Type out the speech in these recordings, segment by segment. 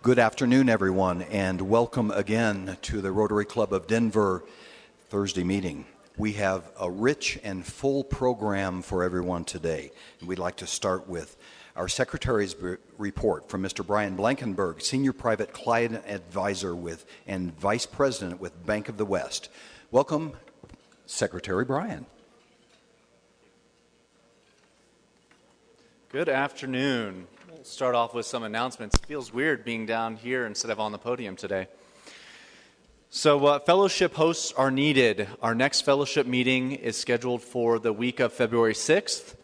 Good afternoon, everyone, and welcome again to the Rotary Club of Denver Thursday meeting. We have a rich and full program for everyone today. We'd like to start with our Secretary's report from Mr. Brian Blankenberg, Senior Private Client Advisor and Vice President with Bank of the West. Welcome, Secretary Brian. Good afternoon. We'll start off with some announcements. It feels weird being down here instead of on the podium today. So fellowship hosts are needed. Our next fellowship meeting is scheduled for the week of February 6th.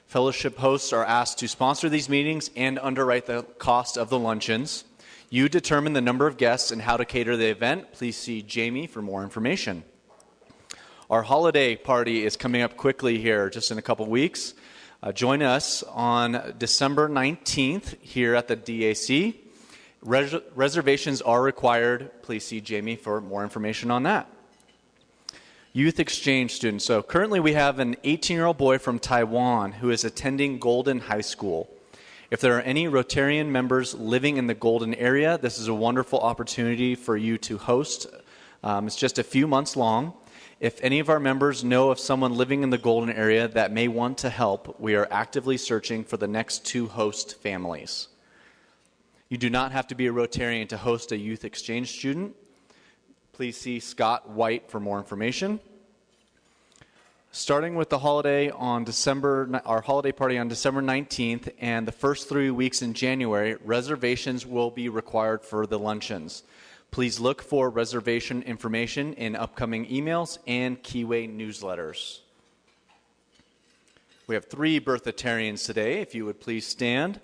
Fellowship hosts are asked to sponsor these meetings and underwrite the cost of the luncheons. You determine the number of guests and how to cater the event. Please see Jamie for more information. Our holiday party is coming up quickly here, just in a couple weeks. Join us on December 19th here at the DAC. Reservations are required. Please see Jamie for more information on that. Youth exchange students. So currently we have an 18-year-old boy from Taiwan who is attending Golden High School. If there are any Rotarian members living in the Golden area, this is a wonderful opportunity for you to host. It's just a few months long. If any of our members know of someone living in the Golden area that may want to help, we are actively searching for the next 2 host families. You do not have to be a Rotarian to host a youth exchange student. Please see Scott White for more information. Starting with the holiday on our holiday party on December 19th and the first 3 weeks in January, reservations will be required for the luncheons. Please look for reservation information in upcoming emails and Keyway newsletters. We have 3 birthitarians today. If you would please stand.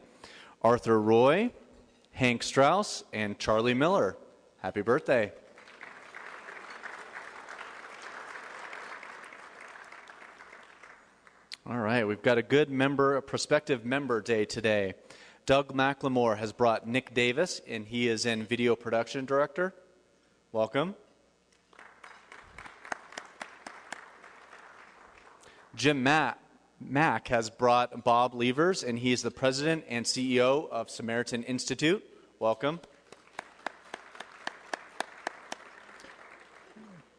Arthur Roy, Hank Strauss, and Charlie Miller. Happy birthday. All right, we've got a good prospective member day today. Doug McLemore has brought Nick Davis, and he is in video production director. Welcome. Jim Mack has brought Bob Levers, and he is the president and CEO of Samaritan Institute. Welcome.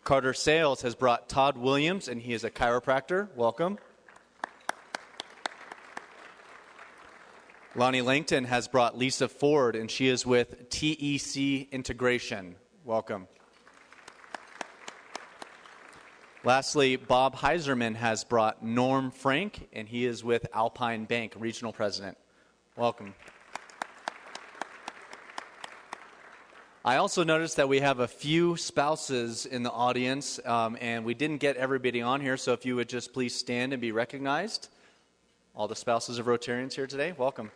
Carter Sales has brought Todd Williams, and he is a chiropractor. Welcome. Lonnie Langton has brought Lisa Ford, and she is with TEC Integration. Welcome. Lastly, Bob Heiserman has brought Norm Frank, and he is with Alpine Bank, Regional President. Welcome. I also noticed that we have a few spouses in the audience, and we didn't get everybody on here, so if you would just please stand and be recognized. All the spouses of Rotarians here today, welcome.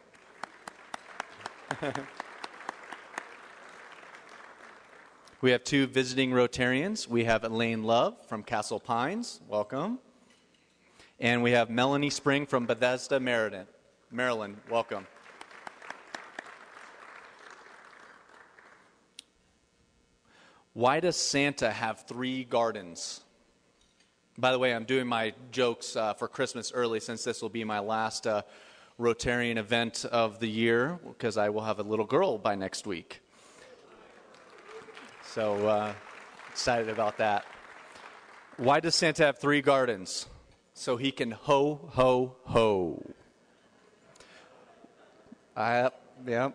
We have 2 visiting Rotarians. We have Elaine Love from Castle Pines, welcome. And we have Melanie Spring from Bethesda, Maryland, welcome. Why does Santa have 3 gardens? By the way, I'm doing my jokes for Christmas early since this will be my last Rotarian event of the year because I will have a little girl by next week. So excited about that. Why does Santa have 3 gardens? So he can ho, ho, ho. Yeah.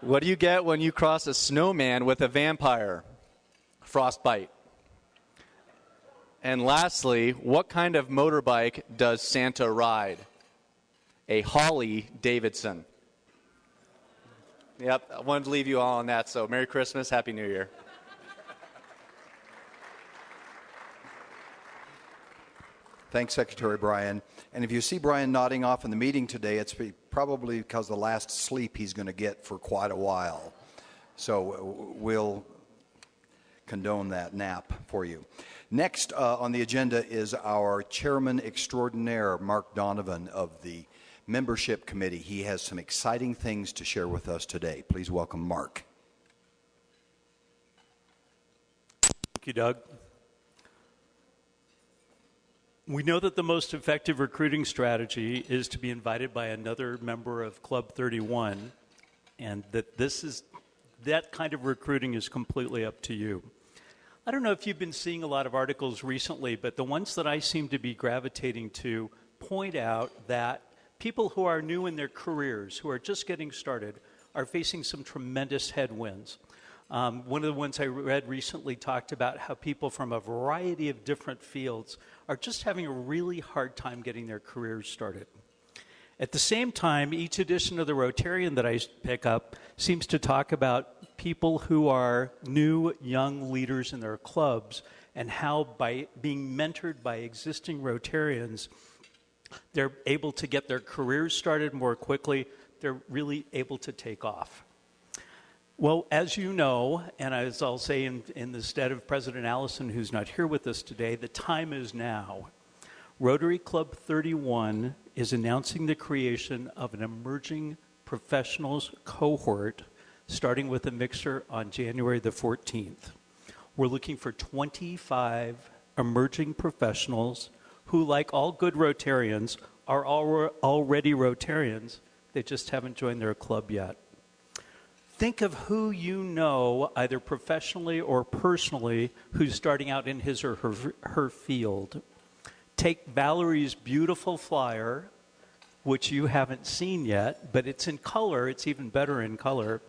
What do you get when you cross a snowman with a vampire? Frostbite. And lastly, what kind of motorbike does Santa ride? A Harley Davidson. Yep, I wanted to leave you all on that, so Merry Christmas, Happy New Year. Thanks, Secretary Brian. And if you see Brian nodding off in the meeting today, it's probably because the last sleep he's going to get for quite a while. So we'll condone that nap for you. Next on the agenda is our Chairman Extraordinaire, Mark Donovan of the Membership Committee. He has some exciting things to share with us today. Please welcome Mark. Thank you, Doug. We know that the most effective recruiting strategy is to be invited by another member of Club 31 and that kind of recruiting is completely up to you. I don't know if you've been seeing a lot of articles recently, but the ones that I seem to be gravitating to point out that people who are new in their careers, who are just getting started, are facing some tremendous headwinds. One of the ones I read recently talked about how people from a variety of different fields are just having a really hard time getting their careers started. At the same time, each edition of the Rotarian that I pick up seems to talk about people who are new, young leaders in their clubs and how by being mentored by existing Rotarians, they're able to get their careers started more quickly. They're really able to take off. Well, as you know, and as I'll say in the stead of President Allison, who's not here with us today, the time is now. Rotary Club 31 is announcing the creation of an emerging professionals cohort starting with a mixer on January the 14th. We're looking for 25 emerging professionals who, like all good Rotarians, are already Rotarians. They just haven't joined their club yet. Think of who you know, either professionally or personally, who's starting out in his or her field. Take Valerie's beautiful flyer, which you haven't seen yet, but it's in color. It's even better in color.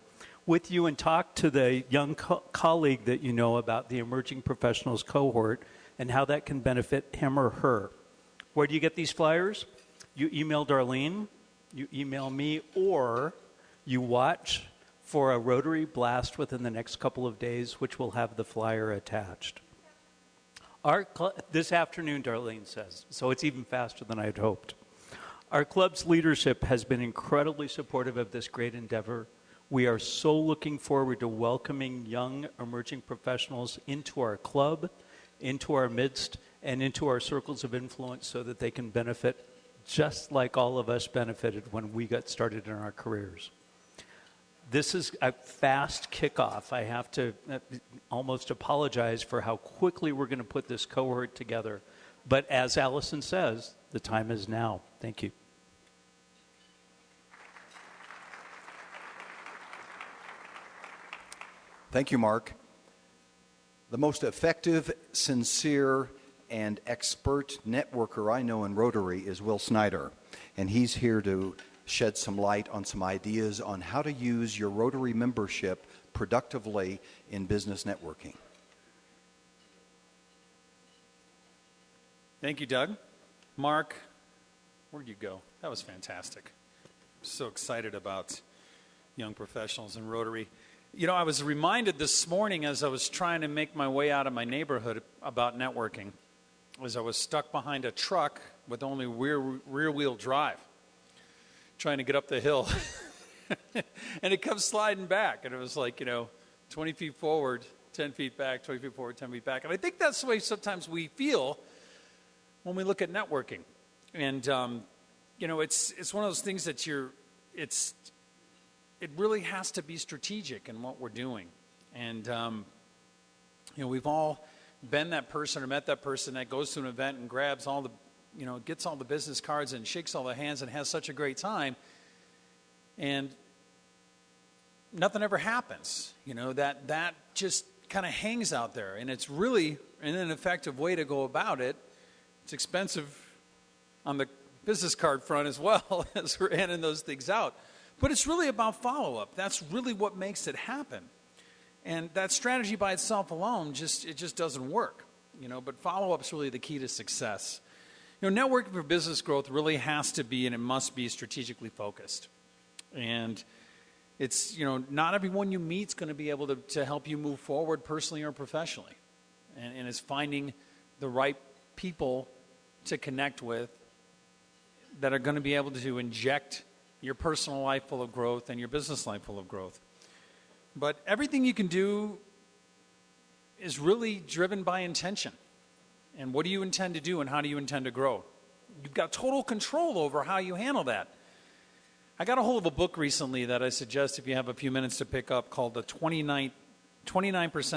With you, and talk to the young colleague that you know about the Emerging Professionals cohort and how that can benefit him or her. Where do you get these flyers? You email Darlene, you email me, or you watch for a Rotary Blast within the next couple of days, which will have the flyer attached. This afternoon, Darlene says, so it's even faster than I had hoped. Our club's leadership has been incredibly supportive of this great endeavor. We are so looking forward to welcoming young emerging professionals into our club, into our midst, and into our circles of influence so that they can benefit just like all of us benefited when we got started in our careers. This is a fast kickoff. I have to almost apologize for how quickly we're going to put this cohort together. But as Allison says, the time is now. Thank you. Thank you, Mark. The most effective, sincere, and expert networker I know in Rotary is Will Snyder, and he's here to shed some light on some ideas on how to use your Rotary membership productively in business networking. Thank you, Doug. Mark, where'd you go? That was fantastic. I'm so excited about young professionals in Rotary. You know, I was reminded this morning as I was trying to make my way out of my neighborhood about networking, as I was stuck behind a truck with only rear-wheel drive, trying to get up the hill. And it comes sliding back. And it was like, 20 feet forward, 10 feet back, 20 feet forward, 10 feet back. And I think that's the way sometimes we feel when we look at networking. And, it's one of those things that it really has to be strategic in what we're doing. And, we've all been that person or met that person that goes to an event and grabs all the, gets all the business cards and shakes all the hands and has such a great time. And nothing ever happens. That just kind of hangs out there. And it's really an ineffective way to go about it. It's expensive on the business card front as well as we're handing those things out. But it's really about follow-up. That's really what makes it happen. And that strategy by itself alone, it just doesn't work. But follow-up is really the key to success. Networking for business growth really has to be and it must be strategically focused. And it's, not everyone you meet is going to be able to help you move forward personally or professionally. And it's finding the right people to connect with that are going to be able to inject your personal life full of growth and your business life full of growth. But everything you can do is really driven by intention. And what do you intend to do and how do you intend to grow? You've got total control over how you handle that. I got a hold of a book recently that I suggest if you have a few minutes to pick up called The 29%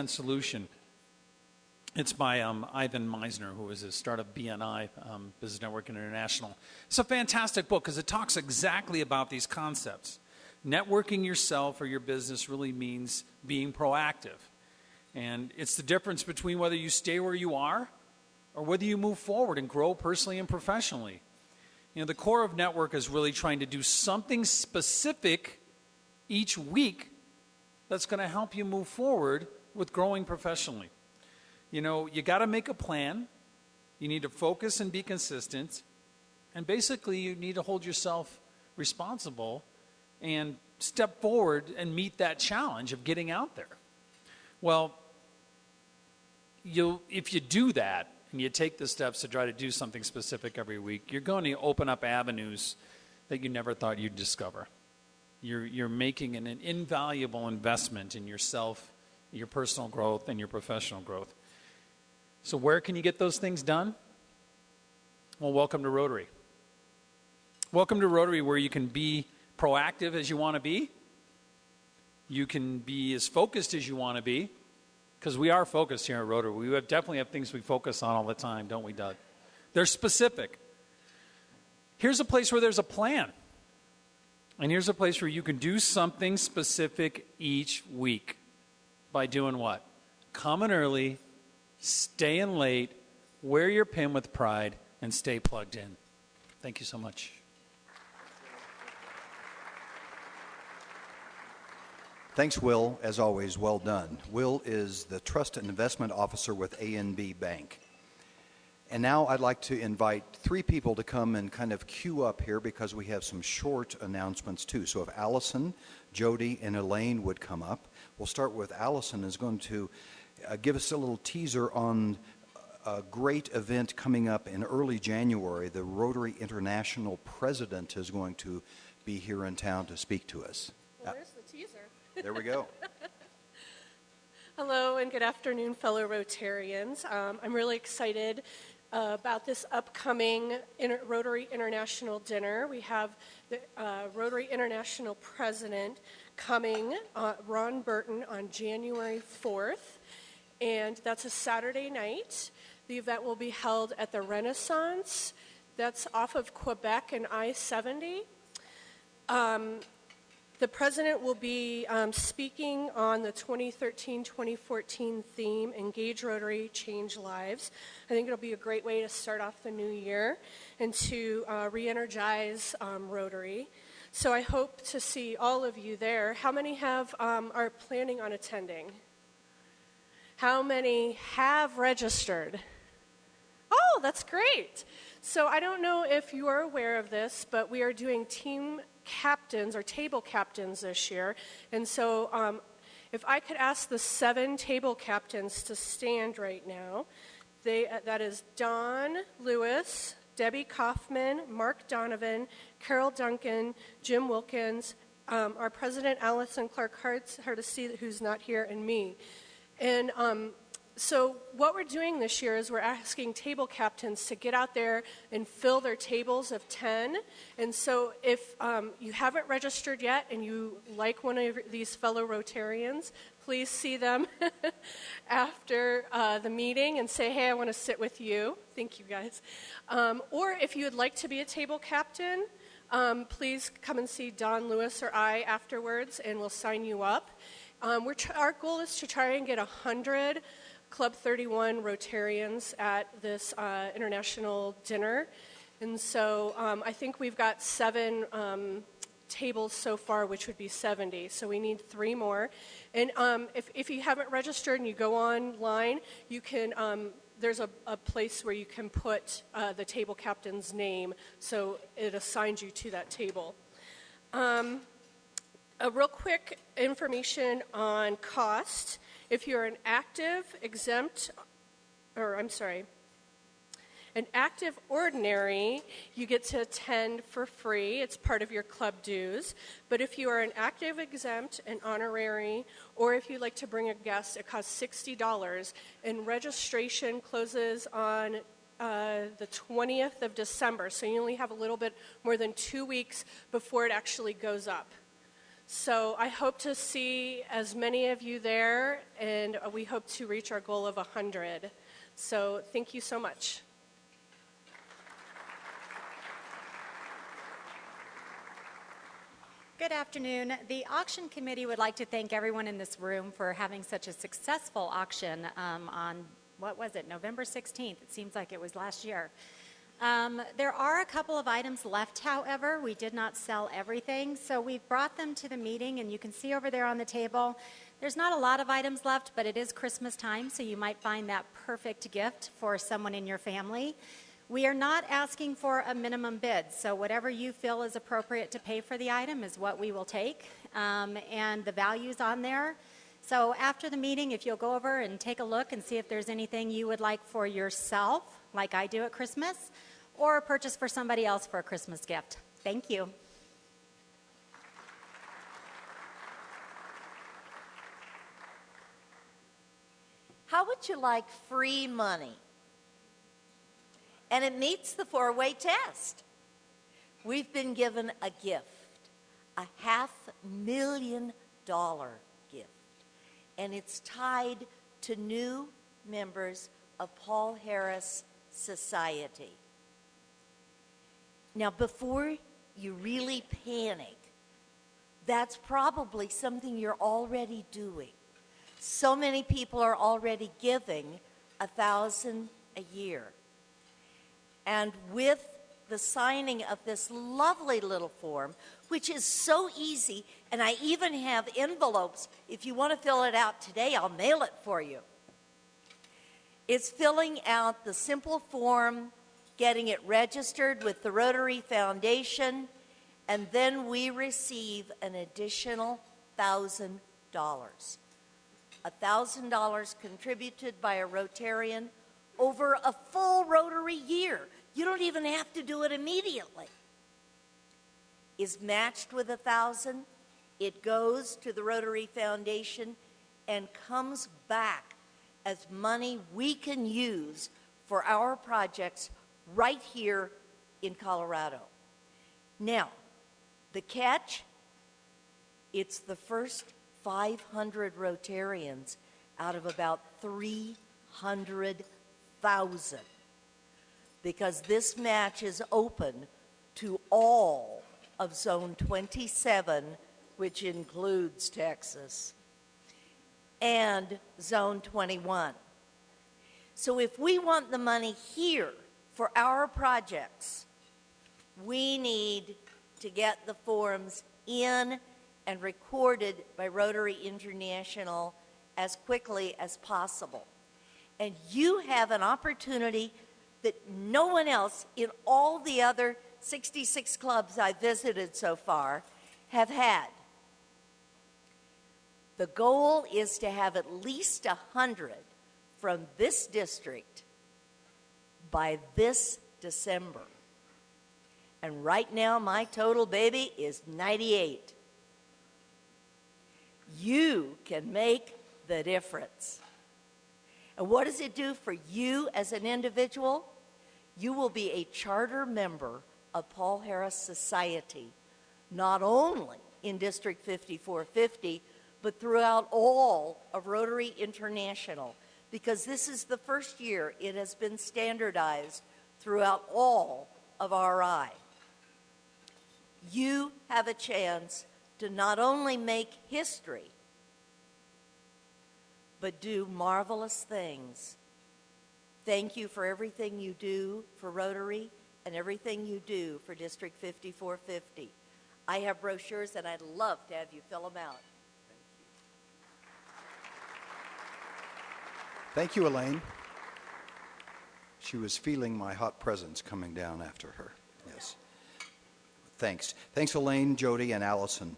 Solution. It's by Ivan Meisner, who is a start of BNI, Business Network International. It's a fantastic book because it talks exactly about these concepts. Networking yourself or your business really means being proactive. And it's the difference between whether you stay where you are or whether you move forward and grow personally and professionally. You know, the core of network is really trying to do something specific each week that's going to help you move forward with growing professionally. You know, you got to make a plan. You need to focus and be consistent. And basically, you need to hold yourself responsible and step forward and meet that challenge of getting out there. Well, if you do that and you take the steps to try to do something specific every week, you're going to open up avenues that you never thought you'd discover. You're making an invaluable investment in yourself, your personal growth, and your professional growth. So where can you get those things done? Well, welcome to Rotary. Welcome to Rotary, where you can be proactive as you want to be. You can be as focused as you want to be, because we are focused here at Rotary. We definitely have things we focus on all the time, don't we, Doug? They're specific. Here's a place where there's a plan. And here's a place where you can do something specific each week. By doing what? Coming early, staying late, wear your pin with pride, and stay plugged in. Thank you so much. Thanks, Will. As always, well done. Will is the Trust and Investment Officer with A&B Bank. And now I'd like to invite three people to come and kind of queue up here, because we have some short announcements too. So if Allison, Jody, and Elaine would come up. We'll start with Allison, who's going to give us a little teaser on a great event coming up in early January. The Rotary International President is going to be here in town to speak to us. Well, where's the teaser? There we go. Hello and good afternoon, fellow Rotarians. I'm really excited about this upcoming Rotary International Dinner. We have the Rotary International President coming, Ron Burton, on January 4th, and that's a Saturday night. The event will be held at the Renaissance. That's off of Quebec and I-70. The president will be speaking on the 2013-2014 theme, Engage Rotary, Change Lives. I think it'll be a great way to start off the new year and to re-energize Rotary. So I hope to see all of you there. How many are planning on attending? How many have registered? Oh, that's great. So I don't know if you are aware of this, but we are doing team captains or table captains this year. And so if I could ask the 7 table captains to stand right now. That is Don Lewis, Debbie Kaufman, Mark Donovan, Carol Duncan, Jim Wilkins, our president, Allison Clark Hardesty, who's not here, and me. And so what we're doing this year is we're asking table captains to get out there and fill their tables of 10. And so if you haven't registered yet and you like one of these fellow Rotarians, please see them after the meeting and say, hey, I want to sit with you. Thank you, guys. Or if you would like to be a table captain, please come and see Don Lewis or I afterwards, and we'll sign you up. Our goal is to try and get 100 Club 31 Rotarians at this international dinner. And so I think we've got 7 tables so far, which would be 70. So we need 3 more. And if you haven't registered and you go online, you can, there's a place where you can put the table captain's name, so it assigns you to that table. A real quick information on cost. If you're an active ordinary, you get to attend for free. It's part of your club dues. But if you are an active exempt, an honorary, or if you'd like to bring a guest, it costs $60. And registration closes on the 20th of December. So you only have a little bit more than 2 weeks before it actually goes up. So I hope to see as many of you there, and we hope to reach our goal of 100. So thank you so much. Good afternoon. The auction committee would like to thank everyone in this room for having such a successful auction on, what was it, November 16th. It seems like it was last year. There are a couple of items left, however. We did not sell everything, so we've brought them to the meeting, and you can see over there on the table, there's not a lot of items left, but it is Christmas time, so you might find that perfect gift for someone in your family. We are not asking for a minimum bid, so whatever you feel is appropriate to pay for the item is what we will take, and the value's on there. So after the meeting, if you'll go over and take a look and see if there's anything you would like for yourself, like I do at Christmas, or purchase for somebody else for a Christmas gift. Thank you. How would you like free money? And it meets the four-way test. We've been given a gift, a $500,000 gift, and it's tied to new members of Paul Harris Society. Now, before you really panic, that's probably something you're already doing. So many people are already giving $1,000 a year. And with the signing of this lovely little form, which is so easy, and I even have envelopes. If you want to fill it out today, I'll mail it for you. It's filling out the simple form, getting it registered with the Rotary Foundation, and then we receive an additional $1,000. $1,000 contributed by a Rotarian over a full Rotary year. You don't even have to do it immediately. Is matched with $1,000. It goes to the Rotary Foundation and comes back as money we can use for our projects right here in Colorado. Now, the catch, it's the first 500 Rotarians out of about 300,000, because this match is open to all of Zone 27, which includes Texas, and Zone 21. So if we want the money here for our projects, we need to get the forms in and recorded by Rotary International as quickly as possible. And you have an opportunity that no one else in all the other 66 clubs I've visited so far have had. The goal is to have at least 100 from this district by this December. And right now, my total, baby, is 98. You can make the difference. And what does it do for you as an individual? You will be a charter member of Paul Harris Society, not only in District 5450, but throughout all of Rotary International, because this is the first year it has been standardized throughout all of RI. You have a chance to not only make history, but do marvelous things. Thank you for everything you do for Rotary and everything you do for District 5450. I have brochures, and I'd love to have you fill them out. Thank you, Elaine. She was feeling my hot presence coming down after her. Yes. Thanks. Thanks, Elaine, Jody, and Allison.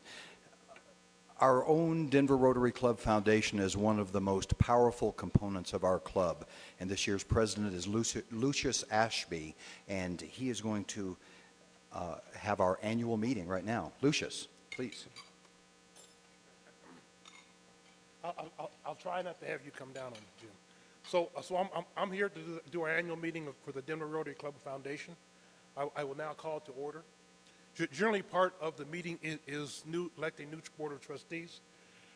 Our own Denver Rotary Club Foundation is one of the most powerful components of our club, and this year's president is Lucius Ashby, and he is going to have our annual meeting right now. Lucius, please. I'll try not to have you come down on me, Jim. So I'm here to do our annual meeting for the Denver Rotary Club Foundation. I will now call to order. Generally, part of the meeting is electing new board of trustees.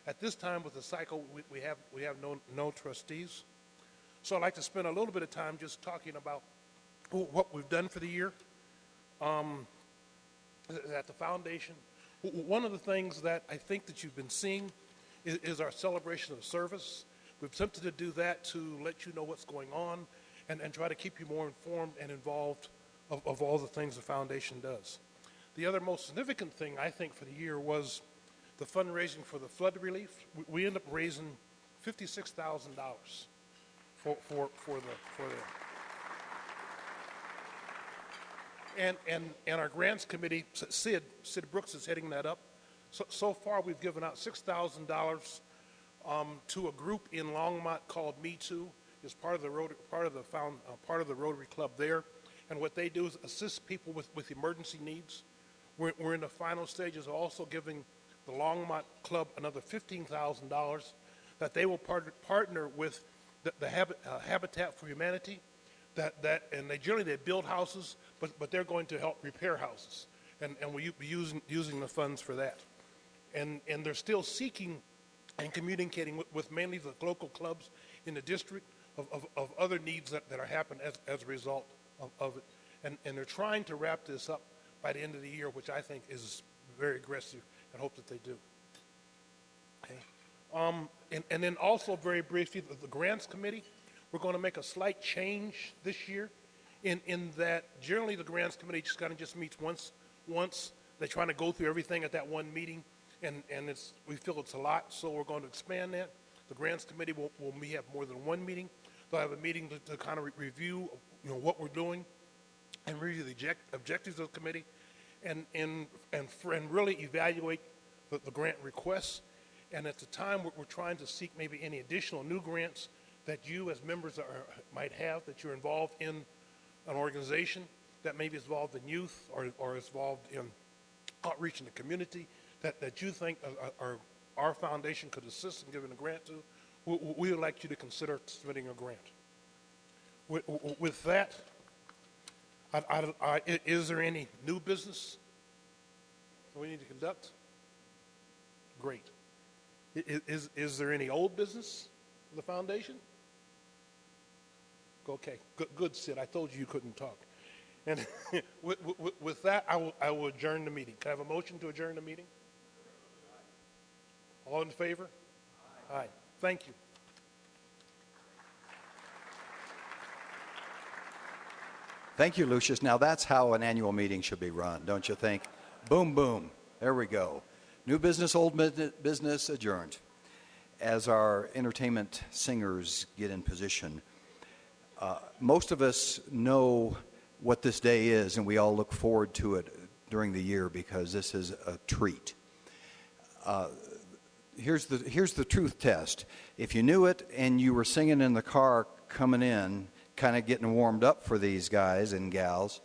At this time with the cycle, we have no trustees. So I'd like to spend a little bit of time just talking about what we've done for the year. At the foundation, One of the things that I think that you've been seeing is our celebration of service. We've attempted to do that to let you know what's going on and try to keep you more informed and involved of all the things the foundation does. The other most significant thing, I think, for the year was the fundraising for the flood relief. We ended up raising $56,000 for them. And our grants committee, Sid Brooks is heading that up. So far, we've given out $6,000 to a group in Longmont called Me Too. It's part of the Rotary Club there, and what they do is assist people with emergency needs. We're in the final stages of also giving the Longmont Club another $15,000 that they will partner with the Habitat for Humanity. And they build houses, but they're going to help repair houses, and we'll be using the funds for that. And they're still seeking and communicating with mainly the local clubs in the district of other needs that are happening as a result of it. And they're trying to wrap this up by the end of the year, which I think is very aggressive, and hope that they do. Okay. And then also very briefly, the grants committee, we're going to make a slight change this year in that generally the grants committee just meets once. They're trying to go through everything at that one meeting, and we feel it's a lot, so we're going to expand that. The grants committee will have more than one meeting. They'll have a meeting to kind of review what we're doing and review the objectives of the committee and really evaluate the grant requests. And at the time, we're trying to seek maybe any additional new grants that you as members might have, that you're involved in an organization that maybe is involved in youth or is involved in outreach in the community that you think our foundation could assist in giving a grant to. We would like you to consider submitting a grant. With that, is there any new business that we need to conduct? Great. Is there any old business for the foundation? Okay, good, Sid. I told you couldn't talk. And with that, I will adjourn the meeting. Can I have a motion to adjourn the meeting? All in favor? Aye. Thank you. Thank you, Lucius. Now that's how an annual meeting should be run, don't you think? Boom, boom. There we go. New business, old business, adjourned. As our entertainment singers get in position, most of us know what this day is, and we all look forward to it during the year because this is a treat. Here's the truth test. If you knew it and you were singing in the car coming in, kind of getting warmed up for these guys and gals,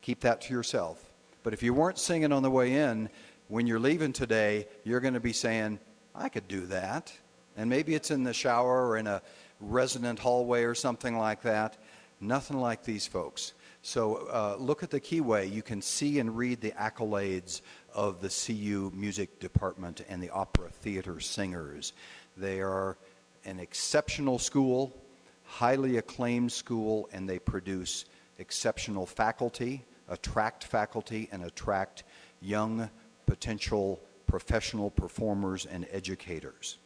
keep that to yourself. But if you weren't singing on the way in, when you're leaving today, you're going to be saying, I could do that. And maybe it's in the shower or in a resident hallway or something like that. Nothing like these folks. So look at the keyway. You can see and read the accolades of the CU Music Department and the Opera Theater Singers. They are an exceptional school, highly acclaimed school, and they produce exceptional faculty, attract young potential professional performers and educators.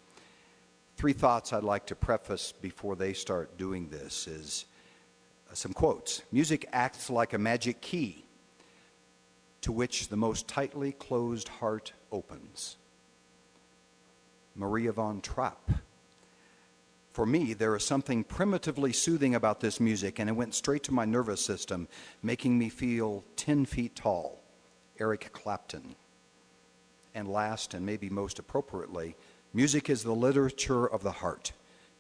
3 thoughts I'd like to preface before they start doing this is some quotes. Music acts like a magic key to which the most tightly closed heart opens. Maria von Trapp. For me, there is something primitively soothing about this music, and it went straight to my nervous system, making me feel 10 feet tall. Eric Clapton. And last, and maybe most appropriately, music is the literature of the heart.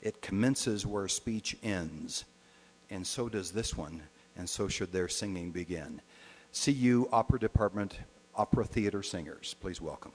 It commences where speech ends. And so does this one, and so should their singing begin. CU Opera Department Opera Theater Singers, please welcome.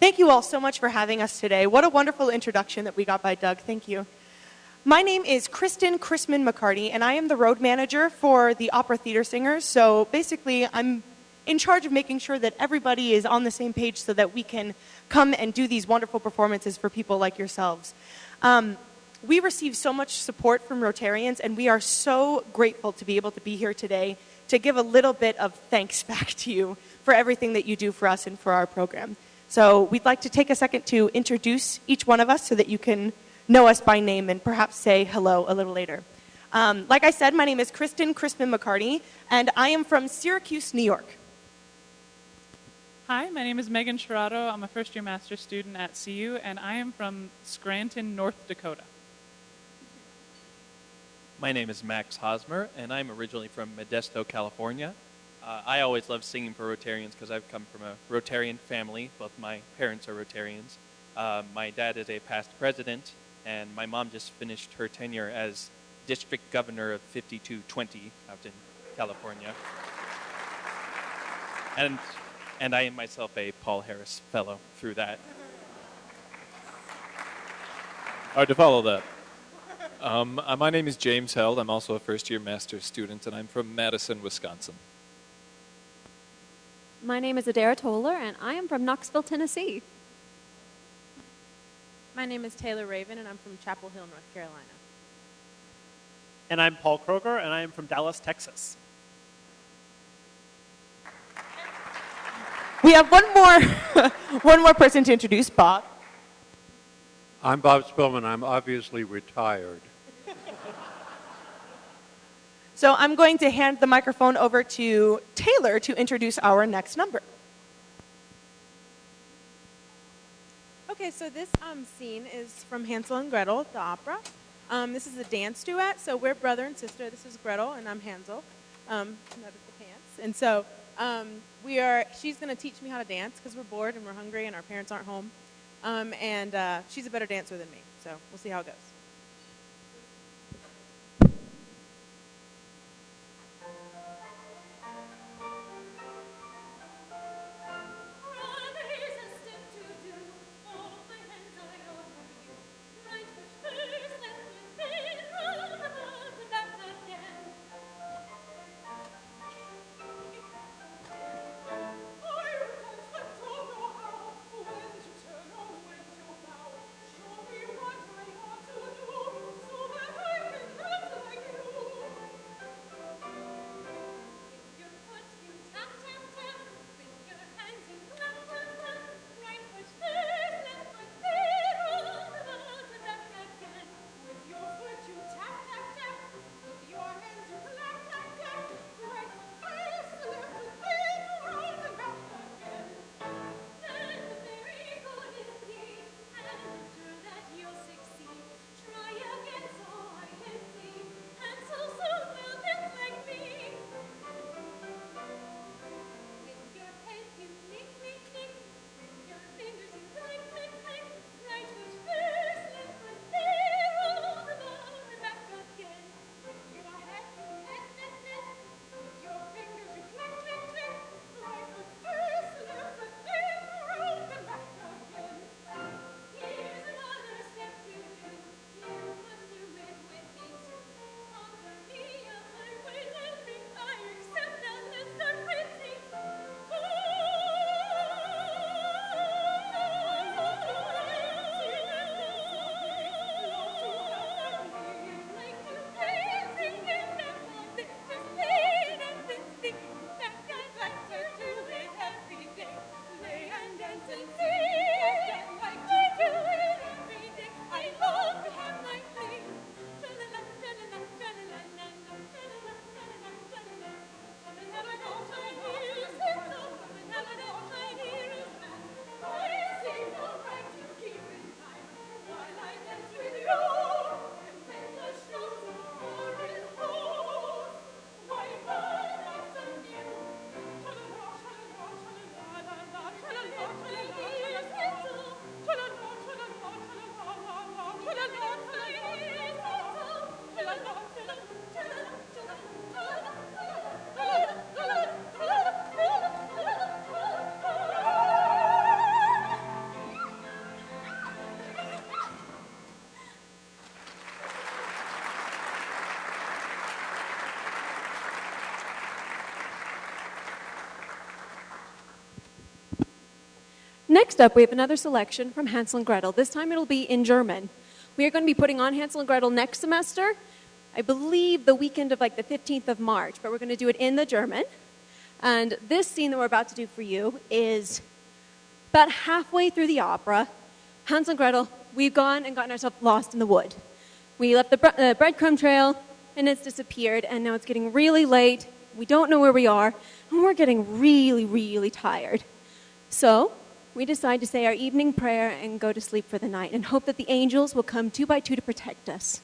Thank you all so much for having us today. What a wonderful introduction that we got by Doug. Thank you. My name is Kristen Chrisman McCarty, and I am the road manager for the Opera Theater Singers. So basically, I'm in charge of making sure that everybody is on the same page so that we can come and do these wonderful performances for people like yourselves. We receive so much support from Rotarians, and we are so grateful to be able to be here today to give a little bit of thanks back to you for everything that you do for us and for our program. So we'd like to take a second to introduce each one of us so that you can know us by name and perhaps say hello a little later. Like I said, my name is Kristen Chrisman McCarty, and I am from Syracuse, New York. Hi, my name is Megan Shirato. I'm a first-year master's student at CU, and I am from Scranton, North Dakota. My name is Max Hosmer, and I'm originally from Modesto, California. I always loved singing for Rotarians because I've come from a Rotarian family. Both my parents are Rotarians. My dad is a past president, and my mom just finished her tenure as district governor of 5220 out in California. And I am myself a Paul Harris Fellow through that. Hard to follow that. My name is James Held. I'm also a first-year master's student, and I'm from Madison, Wisconsin. My name is Adara Toller, and I am from Knoxville, Tennessee. My name is Taylor Raven, and I'm from Chapel Hill, North Carolina. And I'm Paul Kroger, and I am from Dallas, Texas. We have one more person to introduce, Bob. I'm Bob Spillman. I'm obviously retired. So I'm going to hand the microphone over to Taylor to introduce our next number. Okay, so this scene is from Hansel and Gretel, the opera. This is a dance duet, so we're brother and sister. This is Gretel, and I'm Hansel. Notice the pants. And so she's going to teach me how to dance because we're bored and we're hungry and our parents aren't home. And she's a better dancer than me, so we'll see how it goes. Show me what I ought to Next up, we have another selection from Hansel and Gretel. This time it'll be in German. We are going to be putting on Hansel and Gretel next semester, I believe the weekend of like the 15th of March, but we're going to do it in the German. And this scene that we're about to do for you is about halfway through the opera. Hansel and Gretel, we've gone and gotten ourselves lost in the wood. We left the breadcrumb trail, and it's disappeared, and now it's getting really late. We don't know where we are, and we're getting really, really tired. So we decide to say our evening prayer and go to sleep for the night and hope that the angels will come 2 by 2 to protect us.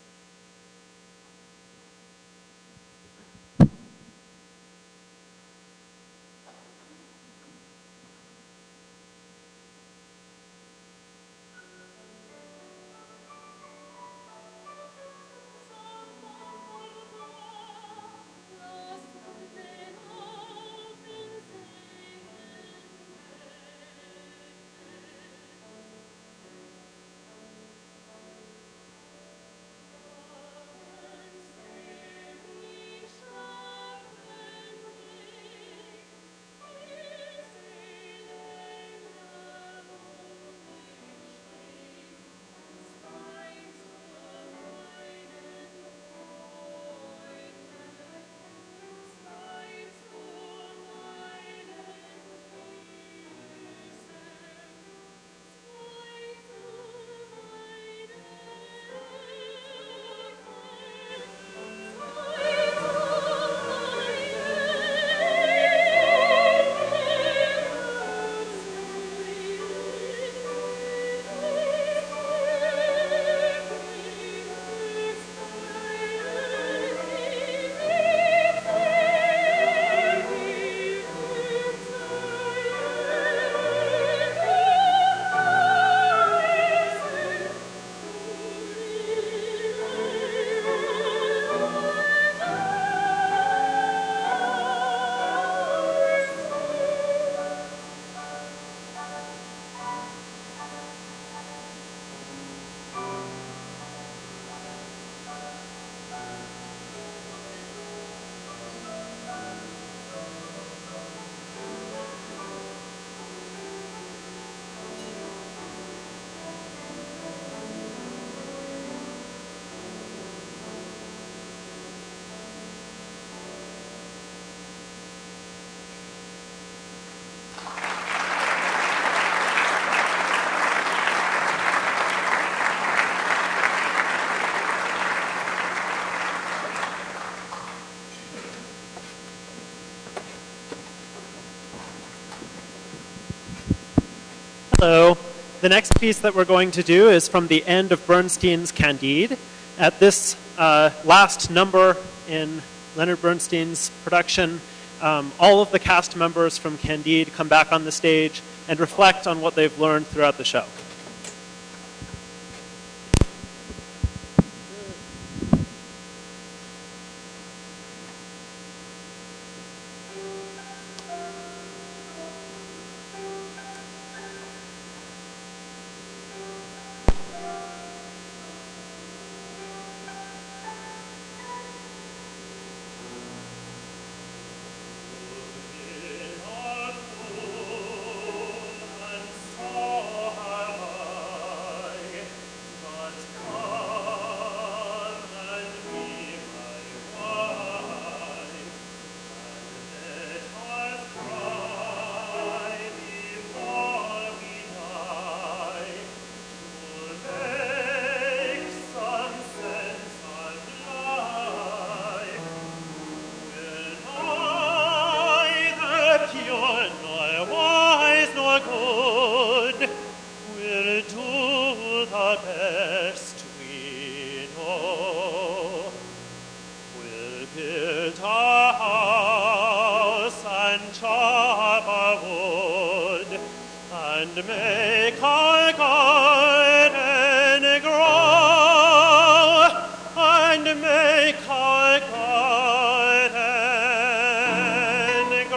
Hello. The next piece that we're going to do is from the end of Bernstein's Candide. At this last number in Leonard Bernstein's production, all of the cast members from Candide come back on the stage and reflect on what they've learned throughout the show. So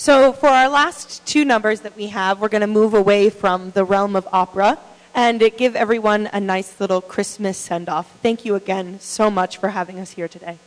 So for our last two numbers that we have, we're going to move away from the realm of opera and give everyone a nice little Christmas send-off. Thank you again so much for having us here today.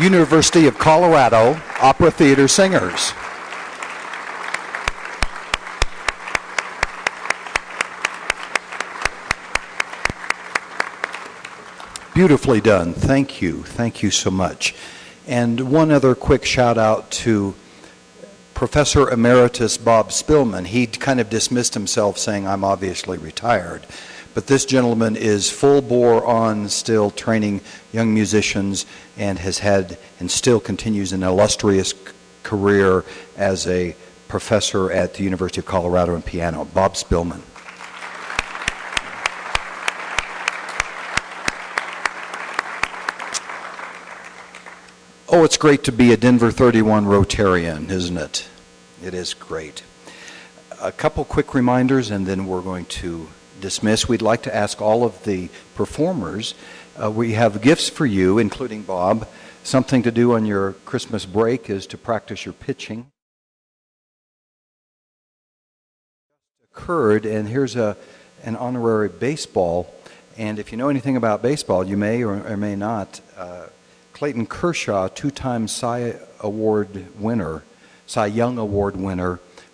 University of Colorado Opera Theater Singers. Beautifully done. Thank you. Thank you so much. And one other quick shout out to Professor Emeritus Bob Spillman. He kind of dismissed himself saying, I'm obviously retired. But this gentleman is full bore on still training young musicians and has had and still continues an illustrious career as a professor at the University of Colorado in piano. Bob Spillman. Oh, it's great to be a Denver 31 Rotarian, isn't it? It is great. A couple quick reminders, and then we're going to dismiss. We'd like to ask all of the performers, we have gifts for you, including Bob. Something to do on your Christmas break is to practice your pitching. Occurred, and here's an honorary baseball. And if you know anything about baseball, you may or may not. Clayton Kershaw, two-time Cy Young Award winner,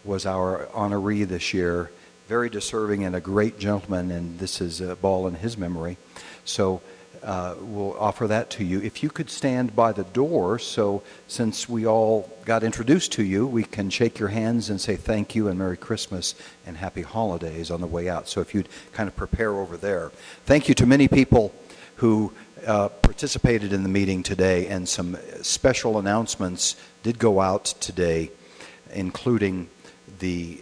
was our honoree this year. Very deserving and a great gentleman, and this is a ball in his memory. So we'll offer that to you. If you could stand by the door, so since we all got introduced to you, we can shake your hands and say thank you and Merry Christmas and Happy Holidays on the way out. So if you'd kind of prepare over there. Thank you to many people who participated in the meeting today, and some special announcements did go out today, including the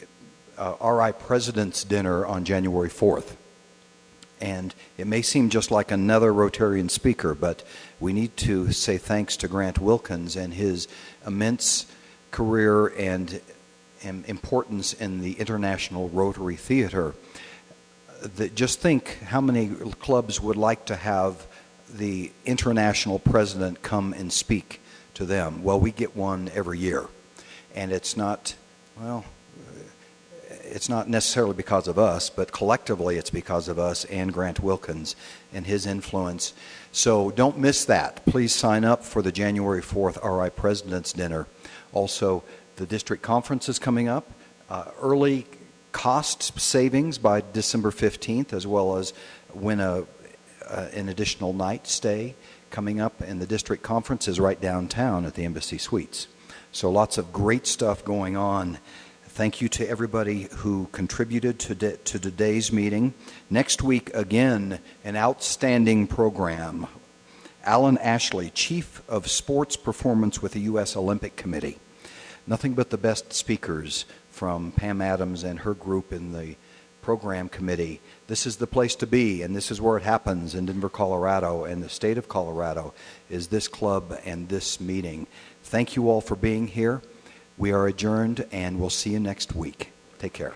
RI President's Dinner on January 4th. And it may seem just like another Rotarian speaker, but we need to say thanks to Grant Wilkins and his immense career and importance in the International Rotary Theater. Just think how many clubs would like to have the international president come and speak to them. Well, we get one every year. And it's not, well, it's not necessarily because of us, but collectively it's because of us and Grant Wilkins and his influence. So don't miss that. Please sign up for the January 4th RI President's Dinner. Also, the district conference is coming up. Early cost savings by December 15th, as well as win an additional night stay coming up. And the district conference is right downtown at the Embassy Suites. So lots of great stuff going on. Thank you to everybody who contributed to today's meeting. Next week, again, an outstanding program. Alan Ashley, Chief of Sports Performance with the U.S. Olympic Committee. Nothing but the best speakers from Pam Adams and her group in the program committee. This is the place to be, and this is where it happens in Denver, Colorado, and the state of Colorado is this club and this meeting. Thank you all for being here. We are adjourned, and we'll see you next week. Take care.